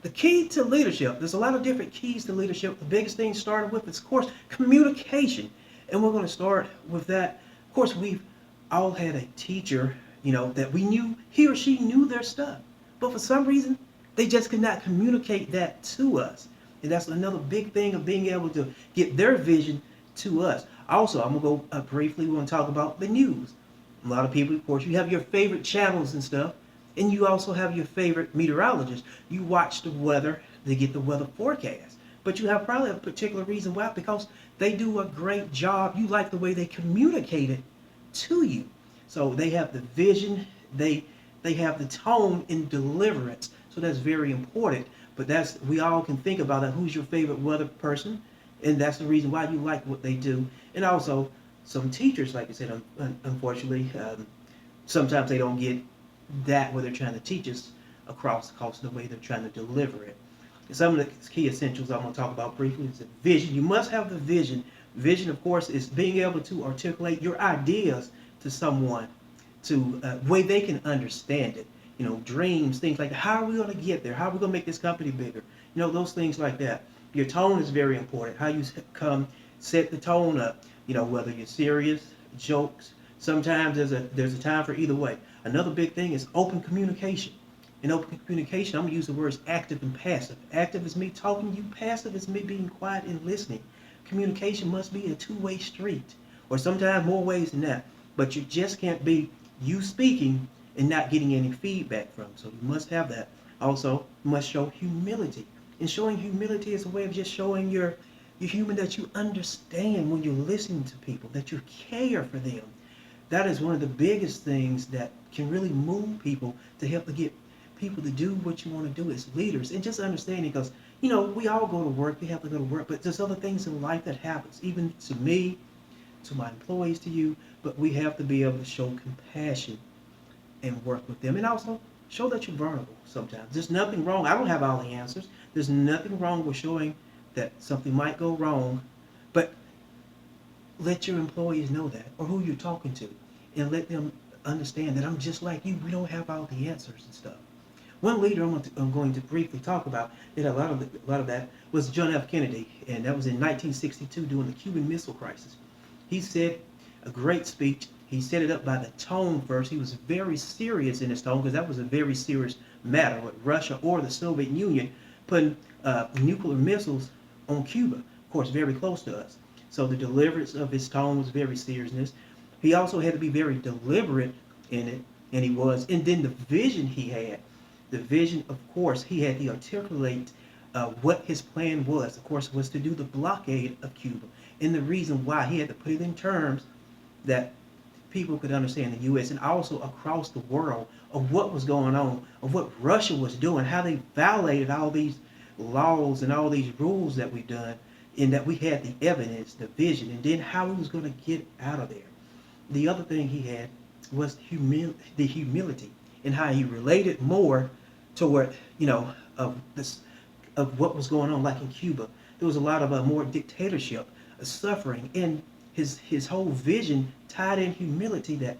The key to leadership, there's a lot of different keys to leadership. The biggest thing started with is, of course, communication. And we're going to start with that. Of course, we've all had a teacher, that we knew he or she knew their stuff. But for some reason, they just could not communicate that to us. And that's another big thing of being able to get their vision to us. Also, I'm going to go briefly, we're going to talk about the news. A lot of people, of course, you have your favorite channels and stuff, and you also have your favorite meteorologist. You watch the weather to get the weather forecast. But you have probably a particular reason why, because they do a great job. You like the way they communicate it to you. So they have the vision, they have the tone in deliverance. So that's very important. But we all can think about that. Who's your favorite weather person? And that's the reason why you like what they do. And also, some teachers, like I said, unfortunately, sometimes they don't get that what they're trying to teach us across the way they're trying to deliver it. And some of the key essentials I'm going to talk about briefly is the vision. You must have the vision. Vision, of course, is being able to articulate your ideas to someone to way they can understand it. Dreams, things like that. How are we going to get there? How are we going to make this company bigger? Those things like that. Your tone is very important. How you set the tone up. Whether you're serious, jokes. Sometimes there's a time for either way. Another big thing is open communication. In open communication, I'm going to use the words active and passive. Active is me talking to you. Passive is me being quiet and listening. Communication must be a two-way street, or sometimes more ways than that. But you just can't be you speaking and not getting any feedback from. So you must have that. Also, you must show humility. And showing humility is a way of just showing you're human, that you understand when you're listening to people, that you care for them. That is one of the biggest things that can really move people to help to get people to do what you want to do as leaders. And just understanding, because, we all go to work, we have to go to work, but there's other things in life that happens, even to me, to my employees, to you, but we have to be able to show compassion and work with them. And also, show that you're vulnerable sometimes. There's nothing wrong. I don't have all the answers. There's nothing wrong with showing that something might go wrong, but let your employees know that, or who you're talking to, and let them understand that I'm just like you. We don't have all the answers and stuff. One leader I'm going to briefly talk about, and a lot of that was John F. Kennedy, and that was in 1962 during the Cuban Missile Crisis. He said a great speech. He set it up by the tone first. He was very serious in his tone, because that was a very serious matter with Russia or the Soviet Union putting nuclear missiles on Cuba, of course, very close to us. So the deliverance of his tone was very seriousness. He also had to be very deliberate in it, and he was. And then the vision he had, of course, he had to articulate what his plan was. Of course, was to do the blockade of Cuba. And the reason why he had to put it in terms that people could understand the U.S. and also across the world of what was going on, of what Russia was doing, how they violated all these laws and all these rules that we've done, and that we had the evidence, the vision, and then how he was going to get out of there. The other thing he had was the humility, and how he related more toward, of what was going on, like in Cuba. There was a lot of more dictatorship, suffering, and his whole vision tied in humility, that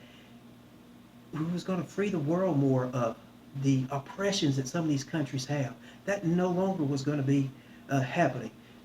we was going to free the world more of the oppressions that some of these countries have. That no longer was going to be happening.